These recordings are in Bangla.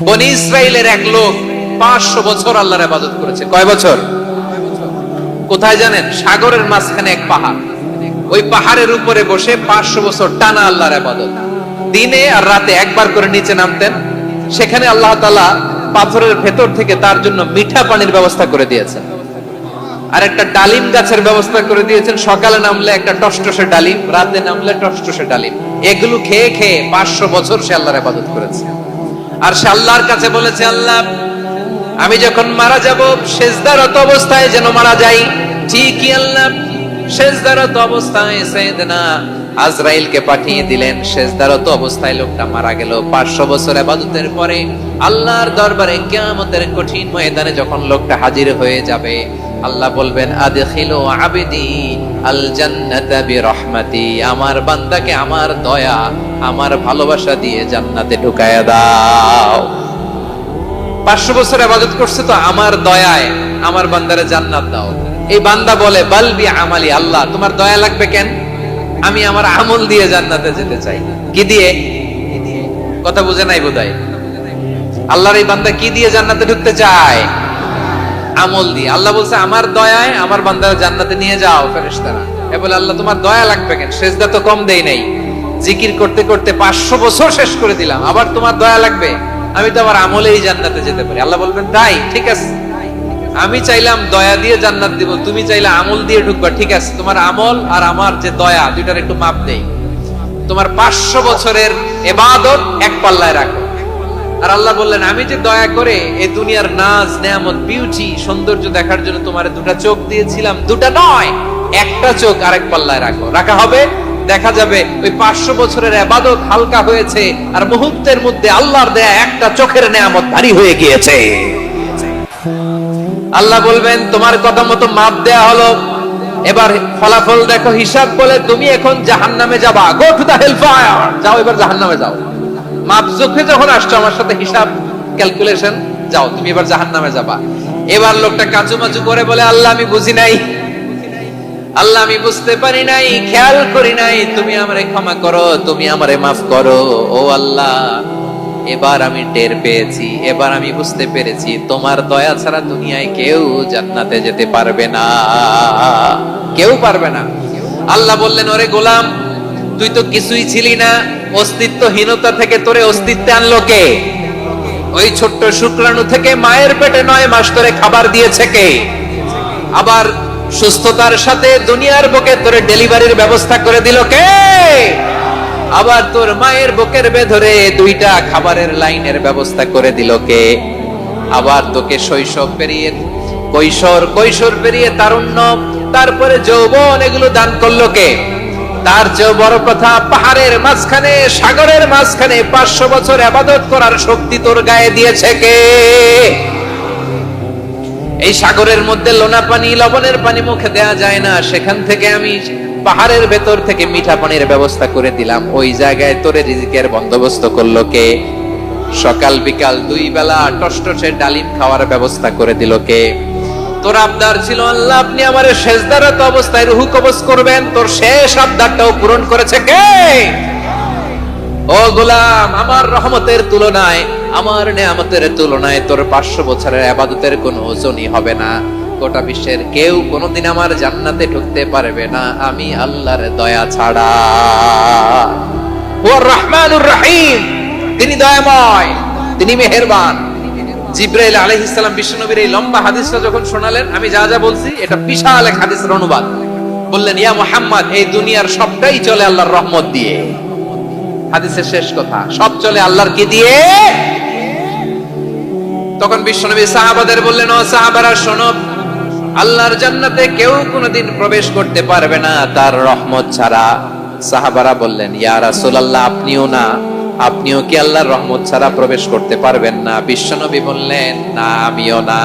বনি ইসরাইলের এক লোক 500 বছর আল্লাহর ইবাদত করেছে। কয় বছর? কোথায় জানেন? সাগরের মাঝখানে এক পাহাড়, ওই পাহাড়ের উপরে বসে 500 বছর টানা আল্লাহর ইবাদত। দিনে আর রাতে একবার করে নিচে নামতেন। সেখানে আল্লাহ তাআলা পাথরের ভেতর থেকে তার জন্য মিঠা পানির ব্যবস্থা করে দিয়েছেন, আর একটা ডালিম গাছের ব্যবস্থা করে দিয়েছেন। সকালে নামলে একটা টসটসে ডালিম, রাতে নামলে টসটসে ডালিম। এগুলো খেয়ে খেয়ে 500 বছর সে আল্লাহর ইবাদত করেছে। আর সে আল্লাহর কাছে বলেছে, আল্লাহ আমি যখন মারা যাব সেজদারত অবস্থায় যেন মারা যাই। ঠিকই আল্লাহ সেজদারত অবস্থায় সাইয়েদনা আজরাইলকে পাঠিয়ে দিলেন। সেজদারত অবস্থায় লোকটা মারা গেল। 500 বছর ইবাদতের পরে আল্লাহর দরবারে কিয়ামতের কঠিন ময়দানে যখন লোকটা হাজির হয়ে যাবে, আল্লাহ বলবেন, আদখিলু আবদি আল জান্নাতা বিরহমাতি, আমার বান্দাকে আমার দয়া, আমার ভালোবাসা দিয়ে জান্নাতে ঢুকায়া দাও। 500 বছর ইবাদত করছে তো আমার দয়ায় আমার বান্দারে জান্নাত দাও। এই বান্দা বলে, বালবি আমালি, আল্লাহ তোমার দয়া লাগবে কেন? আমি আমার আমল দিয়ে জান্নাতে যেতে চাই। কি দিয়ে? কথা বুঝে নাই বোধহয়। আল্লাহর এই বান্দা কি দিয়ে জান্নাতে ঢুকতে চায়? আমল দিয়ে। আল্লাহ বলছে, আমার দয়ায় আমার বান্দারে জান্নাতে নিয়ে যাও। ফেরেশতারা এ বলে, আল্লাহ তোমার দয়া লাগবে কেন? সেজদা তো কম দেই নাই, জিকির করতে করতে 500 বছর শেষ করে দিলাম, আবার তোমার দয়া লাগবে? আমি তো আমার আমলেই জান্নাতে যেতে পারি। আল্লাহ বলবেন, তাই ঠিক আছে, আমি চাইলাম দয়া দিয়ে জান্নাত দিব, তুমি চাইলে আমল দিয়ে ঢুকবা। ঠিক আছে, তোমার আমল আর আমার যে দয়া দুইটার একটু মাপ দেই। তোমার 500 বছরের ইবাদত এক পাল্লায় রাখো। আর আল্লাহ বললেন, আমি যে দয়া করে এই দুনিয়ার নাজ নেয়ামত বিউটি সৌন্দর্য দেখার জন্য তোমার দুটা চোখ দিয়েছিলাম, দুটা নয় একটা চোখ আরেক পাল্লায় রাখো। রাখা হবে, দেখা যাবে ওই 500 বছরের ইবাদত হালকা হয়েছে, আর মুহূর্তের মধ্যে আল্লাহর দেয়া একটা চোখের নেয়ামত ভারী হয়ে গিয়েছে। আল্লাহ বলবেন, তোমার কথা মতো মাপ দেয়া হলো, এবার ফলাফল দেখো, হিসাব বলে তুমি এখন জাহান্নামে যাবা। গো টু দা হেলফায়ার, যাও এবার জাহান্নামে যাও। মাপ চোখে যখন আসছো আমার সাথে হিসাব ক্যালকুলেশন, যাও তুমি এবার জাহান্নামে যাবা। এবার লোকটা কাঁচুমাচু করে বলে, আল্লাহ আমি বুঝি নাই, আল্লাহ আমি বুঝতে পারি নাই, খেয়াল করি নাই, তুমি আমারে ক্ষমা করো, তুমি আমারে মাফ করো। ও আল্লাহ, এবার আমি টের পেয়েছি, এবার আমি বুঝতে পেরেছি, তোমার দয়া ছাড়া দুনিয়ায় কেউ জান্নাতে যেতে পারবে না, কেউ পারবে না। আল্লাহ বললেন, ওরে গোলাম, তুই তো কিছুই ছিলি না, অস্তিত্বহীনতা থেকে তোরে অস্তিত্বে আনলো কে? ওই ছোট্ট শুক্রাণু থেকে মায়ের পেটে 9 মাস ধরে খাবার দিয়েছে কে? আবার সুস্থতার সাথে দুনিয়ার বুকে তোরে ডেলিভারির ব্যবস্থা করে দিল কে? আবার তোর মায়ের বুকের ভেতরে 2টা খাবারের লাইনের ব্যবস্থা করে দিল কে? আবার তোকে শৈশব পেরিয়ে কৈশোর পেরিয়ে তারুণ্য, তারপরে যৌবন, এগুলো দান করলো কে? তার চেয়ে বড় কথা, পাহাড়ের মাঝখানে সাগরের মাঝখানে 500 বছর ইবাদত করার শক্তি তোর গায়ে দিয়েছে কে? এই সাগরের মধ্যে লোনা পানি, লবণের পানি মুখে দেয়া যায় না, সেখান থেকে আমি পাহাড়ের ভেতর থেকে মিঠা পানির ব্যবস্থা করে দিলাম। ওই জায়গায় তোরে রিজিকের বন্দোবস্ত করলো কে? সকাল বিকাল 2 বেলা টসটসে ডালিম খাওয়ার ব্যবস্থা করে দিল কে? তোর আবদার ছিল, আল্লাহ আপনি আমারে সেজদারত অবস্থায় রুহু কবজ করবেন, তোর শেষ আবদারটাও পূরণ করেছে কে? ও গোলাম, আমার রহমতের তুলনায়, আমার নেয়ামতের তুলনায় তোর 500 বছরের ইবাদতের কোনো ওজনই হবে না। গোটা বিশ্বের কেউ কোনোদিন আমার জান্নাতে ঢুকতে পারবে না আমি আল্লাহর দয়া ছাড়া। ওয়া রহমানুর রহিম, তিনি দয়াময়, তিনি মেহেরবান। জিবরাইল আলাইহিস সালাম বিশ্বনবীর এই লম্বা হাদিসটা যখন শোনালেন, আমি যা যা বলছি এটা বিশাল এক হাদিসের অনুবাদ। বললেন, ইয়া মুহাম্মদ, এই দুনিয়ার সবটাই চলে আল্লাহর রহমত দিয়ে। হাদিসের শেষ কথা, সব চলে আল্লাহর কি দিয়ে? তখন বিশ্বনবী সাহাবাদের বললেন, ও সাহাবারা শোনো, আল্লাহর জান্নাতে কেউ কোনোদিন প্রবেশ করতে পারবে না তার রহমত ছাড়া। সাহাবারা বললেন, ইয়া রাসূলুল্লাহ, আপনিও না? আপনিও কি আল্লাহর রহমত ছাড়া প্রবেশ করতে পারবেন না? বিশ্বনবী বললেন, না আমিও না,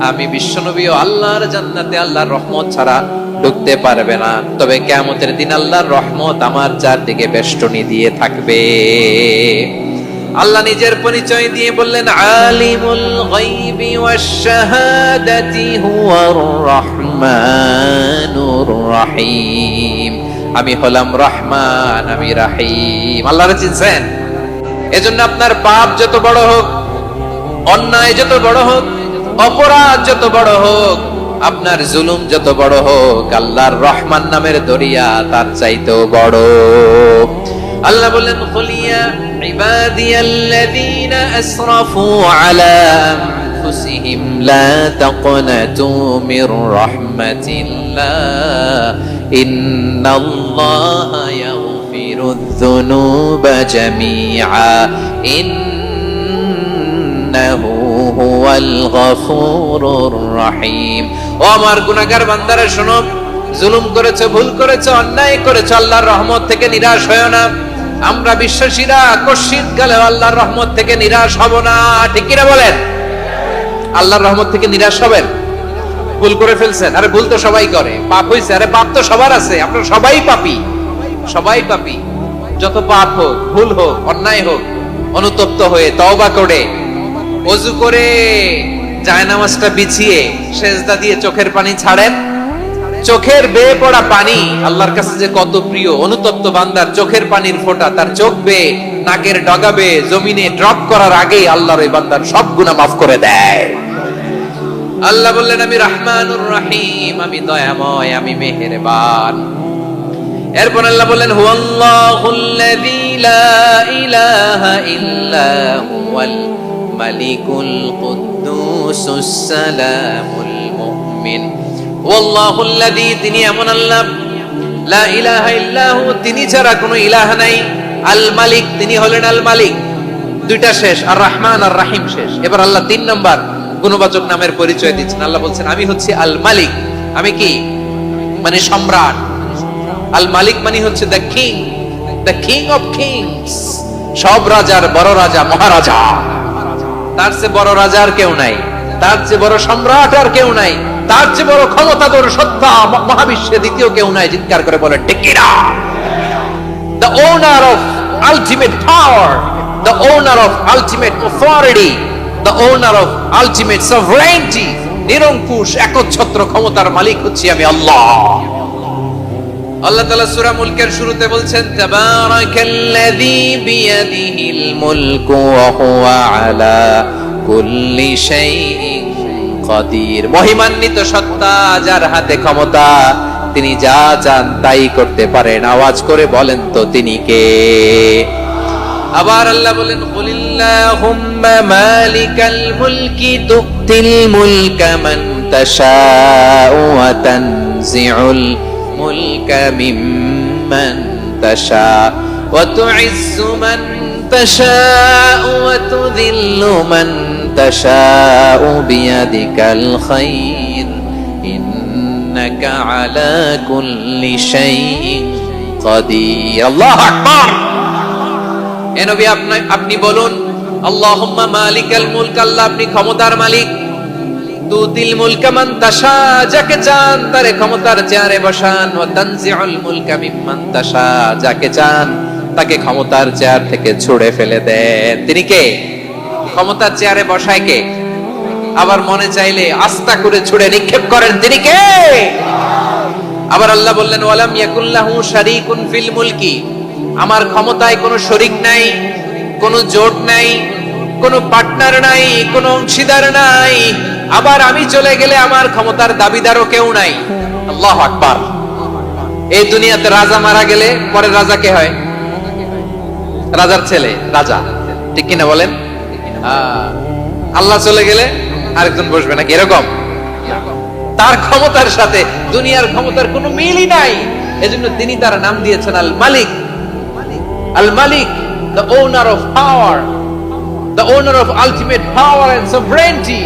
আমি বিশ্বনবীও আল্লাহর জান্নাতে আল্লাহর রহমত ছাড়া ঢুকতে পারবে না। তবে কিয়ামতের দিন আল্লাহর রহমত আমার চারদিকে বেষ্টনী দিয়ে থাকবে। আল্লাহ নিজের পরিচয় দিয়ে বললেন, আলিমুল গায়বি ওয়াশ শাহাদাতি হুয়ার রহমানুর রহিম, আমি হলাম রহমান, আমি রাহিম। আল্লাহরে চিনছেন? এজন্য আপনার পাপ যত বড় হোক, অন্যায় যত বড় হোক, অপরাধ যত বড় হোক, আপনার জুলুম যত বড় হোক, আল্লাহর রহমান নামের দরিয়া তার চাইতেও বড়। আল্লাহ বলেন, কুলিয়া ইবাদিয়াল্লাযীনা আসরাফু আলা আনফুসিহিম লা তাকনাতু মির রাহমাতিল্লাহ ইন্নাল্লাহা ইয়াগফিরুয যুনুবা জামিআ ইন্নাহু হুয়াল গফুরুর রহিম। ও আমার গুনাহগার বান্দারা শোনো, জুলুম করেছো, ভুল করেছো, অন্যায় করেছো, আল্লাহর রহমত থেকে নিরাশ হয়ো না। আমরা বিশ্বাসীরা কশিত গেলে আল্লাহর রহমত থেকে নিরাশ হব না, ঠিক কিনা বলেন? আল্লাহর রহমত থেকে নিরাশ হবেন? ভুল করে ফেলছেন, আরে ভুল তো সবাই করে, পাপ হইছে, আরে পাপ তো সবার আছে, আপনারা সবাই পাপী, সবাই পাপী। যত পাপ হোক, ভুল হোক, অন্যায় হোক, অনুতপ্ত হয়ে তওবা করে, ওযু করে, জায়নামাজটা বিছিয়ে সেজদা দিয়ে চোখের পানি ছাড়েন। চোখের বেয়ে পড়া পানি আল্লাহর কাছে যে কত প্রিয়। অনুতপ্ত বান্দার চোখের পানির ফোঁটা তার চোখ বেয়ে, নাকের ডগা বেয়ে জমিনে ড্রপ করার আগেই আল্লাহর ওই বান্দার সব গুনাহ মাফ করে দেয়। আল্লাহ বললেন, আমি রহমানুর রহিম, আমি দয়াময়, আমি মেহেরবান। এরপর আল্লাহ বললেন, হুয়াল্লাহুল্লাযী লা ইলাহা ইল্লা হুয়াল মালিকুল কুদ্দুসুস সালামুল মুমিন। ওয়াল্লাহুল্লাযী, তিনি এমন আল্লাহ, লা ইলাহা ইল্লাহু, তিনি ছাড়া কোনো ইলাহ নাই, আল মালিক, তিনি হলেন আল মালিক। দুইটা শেষ, আর রহমান আর রাহিম শেষ। এবার আল্লাহ 3 নাম্বার গুণবাচক নামের পরিচয় দিচ্ছেন। আল্লাহ বলছেন, আমি হচ্ছি আল মালিক। আমি কি? মানে সম্রাট। আল মালিক মানে হচ্ছে the king, the king of kings, সব রাজার বড় রাজা, মহারাজা। তার চেয়ে বড় রাজা আর কেউ নাই, তার চেয়ে বড় সম্রাট আর কেউ নাই, তার চেয়ে বড় ক্ষমতাধর সত্তা মহাবিশ্বে দ্বিতীয় কেউ নাই। চিৎকার করে বলেন ঠিক কিনা? The owner of ultimate power, the owner of ultimate authority, the owner of ultimate sovereignty, নিরঙ্কুশ একচ্ছত্র ক্ষমতার মালিক হচ্ছি আমি আল্লাহ। আল্লাহ তাআলা সূরা মুলকের শুরুতে বলছেন, তাবারাকাল্লাযী বিয়াদিহিল মুলকু ওয়া হুয়া আলা কুল্লি শাইইন কাদির। মহিমান্বিত সত্তা, যার হাতে ক্ষমতা, তিনি যা চান তাই করতে পারেন। আওয়াজ করে বলেন তো তিনি কে? আবার আল্লাহ বলেন, কুলিল্লাহুম্মা মালিকাল মুলকি তুতিল মুলকা মান তাশাউ ওয়া তানজিউল মুলকা মিম্মান তাশা ওয়া তুইজ্জু মান তাশাউ ওয়া তুযিল্লু মান তাশাউ বিয়াদিকাল খায়র ইন্নাকা আলা কুল্লি শাইইন কাদির। আল্লাহু আকবার। এ নবী, আপনি বলুন, আল্লাহুম্মা মালিকাল মুলক, আল্লাহ আপনি ক্ষমতার মালিক। তুতিল মুলকা মান তাশা, যাকে চান তারে ক্ষমতার চেয়ারে বসান। ওয়া তানজিউল মুলকা মিম্মান তাশা, যাকে চান তাকে ক্ষমতার চেয়ার থেকে ছুড়ে ফেলে দেন। তিনি কে? ক্ষমতার চেয়ারে বসায় কে? আবার মনে চাইলে আস্থা করে ছুড়ে নিক্ষেপ করেন, তিনি কে? আবার আল্লাহ বললেন, ওয়ালাম ইয়াকুল্লাহু শারীকুন ফিল মুলকি, আমার ক্ষমতায় কোনো শরীক নাই, কোনো জোট নাই, কোনো পার্টনার নাই, কোনো অংশীদার নাই। আবার আমি চলে গেলে আমার ক্ষমতার দাবিদারও কেউ নাই। আল্লাহু আকবার। এই দুনিয়াতে রাজা মারা গেলে পরে রাজা কে হয়? রাজার ছেলে রাজা, ঠিক কিনা বলেন? আল্লাহ চলে গেলে আরেকজন বসবে নাকি এরকম? তার ক্ষমতার সাথে দুনিয়ার ক্ষমতার কোনো মিলই নাই। এজন্য তিনি তার নাম দিয়েছেন আল মালিক। আল মালিক, the owner of power, the owner of ultimate power and sovereignty,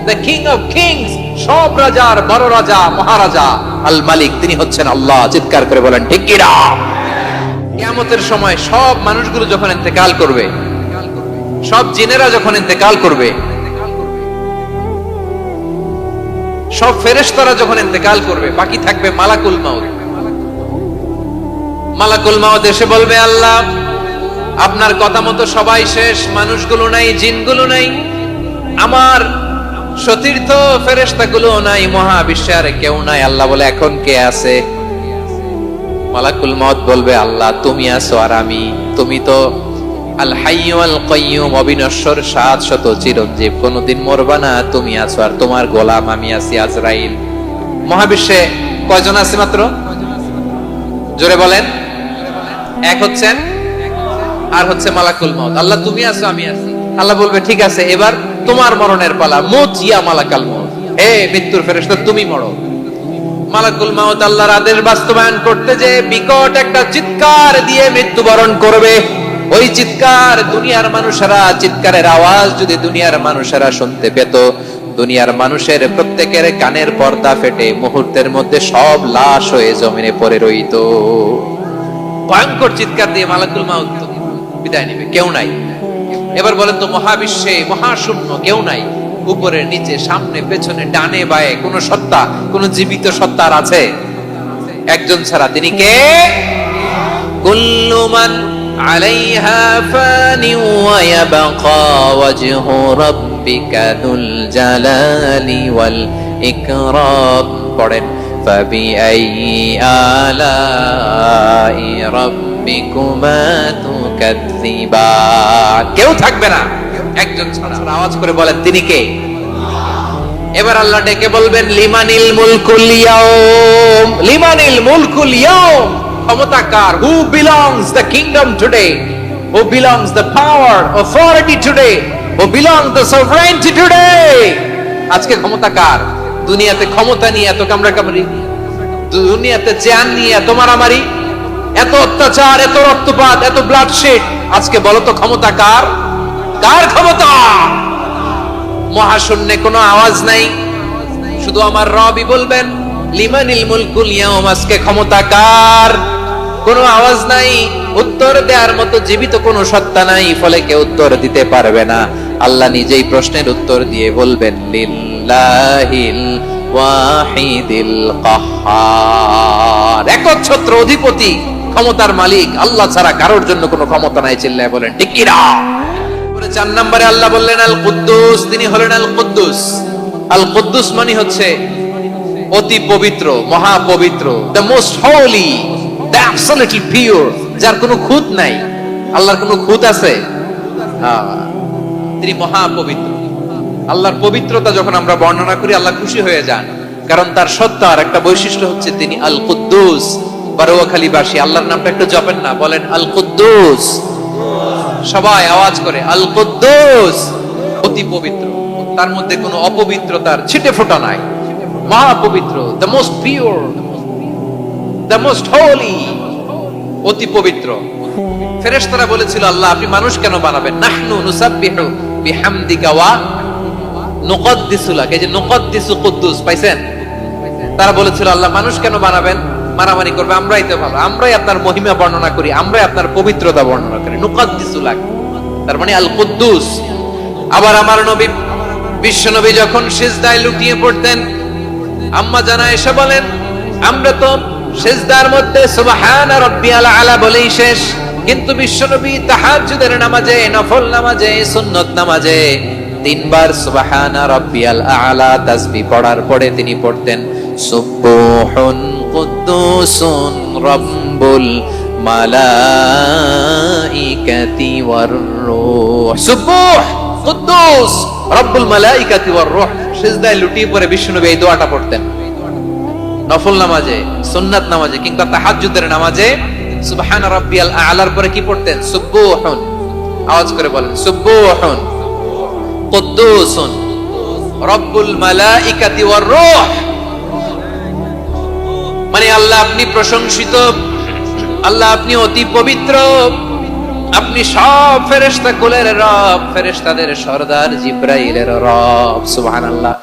the king of kings, সব রাজার বড় রাজা, মহারাজা আল মালিক, তিনি হচ্ছেন আল্লাহ। চিৎকার করে বলেন ঠিক কিনা? কিয়ামতের সময় সব মানুষগুলো যখন ইন্তেকাল করবে, সব জিনেরা যখন ইন্তেকাল করবে, সব ফেরেশতারা যখন ইন্তেকাল করবে, বাকি থাকবে মালাকুল মাউত। মালাকুল মাউত এসে বলবে, আল্লাহ আপনার কথা মতো সবাই শেষ, মানুষগুলো নাই, জিনগুলো নাই, আমার সতীর্থ ফেরেশতাগুলো নাই, মহাবিশ্বে আর কেউ নাই। আল্লাহ বলে, এখন কে আছে? মালাকুল মাউত বলবে, আল্লাহ তুমি আছো আর আমি। তুমি তো আল হাইয়্যু আল কাইয়্যুম, অবিনশ্বর, শাশ্বত, চিরঞ্জীব, কোনদিন মরবা না, তুমি আছো আর তোমার গোলাম আমি আছি আজরাইল। মহাবিশ্বে কয়জন আছে মাত্র? জোরে বলেন। এক হচ্ছেন আর হচ্ছে মালাকুল মউত। আল্লাহ তুমি আছো আমি আছি। আল্লাহ বলবে ঠিক আছে এবার তোমার মরণের পালা, মুত ইয়া মালাকাল মউত, হে মৃত্যুর ফেরেশতা তুমি মরো। মালাকুল মউত আল্লাহর আদেশ বাস্তবায়ন করতে যে বিকট একটা চিৎকার দিয়ে মৃত্যুবরণ করবে। ওই চিৎকার দুনিয়ার মানুষেরা, চিৎকারের আওয়াজ যদি দুনিয়ার মানুষেরা শুনতে পেত, দুনিয়ার মানুষের প্রত্যেকের কানের পর্দা ফেটে মুহূর্তের মধ্যে সব লাশ হয়ে জমিনে পড়ে রইত। ভয়ঙ্কর চিৎকার দিয়ে মালাকুল মউত বিদায় নেবে, কেউ নাই। এবার বলেন তো মহাবিশ্বে মহাশূন্য, কেউ নাই, উপরে নিচে সামনে পেছনে ডানে বায়ে কোন সত্তা, কোন জীবিত সত্তার আছে? একজন ছাড়া, তিনি কে? কুল্লু মান আলাইহা ফানি ওয়া ইয়াবকা ওয়াজহু রাব্বিকা যুল জালালি ওয়াল ইকরাম। পড়েন ফাবিআইয়ি আলাই রাব্বিকুমা তুকাজ্জিবান। কেউ থাকবে না, একজন ছাড়া। আওয়াজ করে বলেন তিনি কে? এবার আল্লাহ ডেকে বলবেন লিমানিল মুলকুল ইয়াউম, লিমানিল মুলকুল ইয়াউম, ক্ষমতা কার? Who belongs the kingdom today, who belongs the power authority today, who belongs the sovereignty today. আজকে ক্ষমতা কার? দুনিয়াতে ক্ষমতা নিয়ে এত কামড়াকামড়ি, দুনিয়াতে চেয়ার নিয়ে এত মারামারি, এত অত্যাচার, এত রক্তপাত, এত ব্লাডশেড, আজকে বলো তো ক্ষমতা কার? কার ক্ষমতা? মহাশূন্যে কোনো আওয়াজ নাই, শুধু আমার রবই বলবেন লিমানিল মুলকুল ইয়াউম, আজকে ক্ষমতা কার? কোনো আওয়াজ নাই, উত্তর দেওয়ার মতো জীবিত কোনো সত্তা নাই, ফলে কেউ উত্তর দিতে পারবে না। আল্লাহ নিজেই প্রশ্নের উত্তর দিয়ে বলবেন লিল্লাহিল ওয়াহিদিল কাহ্হার, একচ্ছত্র অধিপতি, ক্ষমতার মালিক আল্লাহ ছাড়া কারোর জন্য কোনো ক্ষমতা নাই। চিল্লায় বলেন ঠিক কি না? 4 নম্বরে আল্লাহ বললেন আল কুদ্দুস, তিনি হলেন আল কুদ্দুস। আল কুদ্দুস মানে হচ্ছে অতি পবিত্র, মহা পবিত্র, the most Holi, the absolutely pure, যার কোনো খুঁত নাই। আল্লাহর কোনো খুঁত আছে? তিনি মহা পবিত্র। আল্লাহর পবিত্রতা যখন আমরা বর্ণনা করি আল্লাহ খুশি হয়ে যান, কারণ তার সত্তার একটা বৈশিষ্ট্য হচ্ছে তিনি আল কুদ্দুস। বারোয়াখালীবাসী আল্লাহর নামটা একটু জপেন না, বলেন আল কুদ্দুস, সবাই আওয়াজ করে আল কুদ্দুস, অতি পবিত্র, তার মধ্যে কোনো অপবিত্রতার ছিটে ফোঁটা নাই, মহা পবিত্র, the most pure, the most Holi, অতি পবিত্র। ফেরেশতারা বলেছিল আল্লাহ আপনি মানুষ কেন বানাবেন? নাহনু নুসাব্বিহু বিহামদিকা ওয়া নুকদ্দিসু লাক, এই যে নুকদ্দিসু কুদ্দুস পাইছেন? তারা বলেছিল আল্লাহ মানুষ কেন বানাবেন? মারামারি করবে, আমরাই তো ভালো, আমরাই আপনার মহিমা বর্ণনা করি, আমরাই আপনার পবিত্রতা বর্ণনা করি। নুকদ্দিসু লাক তার মানে আল কুদ্দুস। আবার আমার নবী বিশ্ব নবী যখন সিজদায় লুটিয়ে পড়তেন, আম্মা জানা এসে বলেন আমরা তো সিজদার মধ্যে সুবহানা রাব্বিয়াল আলা বলেই শেষ, কিন্তু বিশ্ব নবী তাহাজ্জুদের নামাজে, নফল নামাজে, সুন্নত নামাজে 3 বার সুবহানা রাব্বিয়াল আলা তাসবিহ পড়ার পরে তিনি পড়তেন সুবহুন কুদ্দুসুন রাব্বুল মালাইকাতি ওয়ার রূহ। সুবহ কুদ্দুস রব্বুল মালাইকাতি ওয়ার রূহ। সিজদায় লুটিয়ে পড়ে বিশ্বনবী এই দোয়াটা পড়তেন। নফল নামাজে, সুন্নাত নামাজে কিংবা তাহাজ্জুদের নামাজে সুবহান রাব্বিয়াল আলার পরে কি পড়তেন? সুবহুন। আওয়াজ করে বলেন সুবহুন কুদ্দুসুন রব্বুল মালাইকাতি ওয়ার রূহ। মানে আল্লাহ আপনি প্রশংসিত, আল্লাহ আপনি অতি পবিত্র, আপনি সব ফেরেশতা কুলের রব, ফেরেশতাদের সরদার জিব্রাইলের রব। সুবহানাল্লাহ।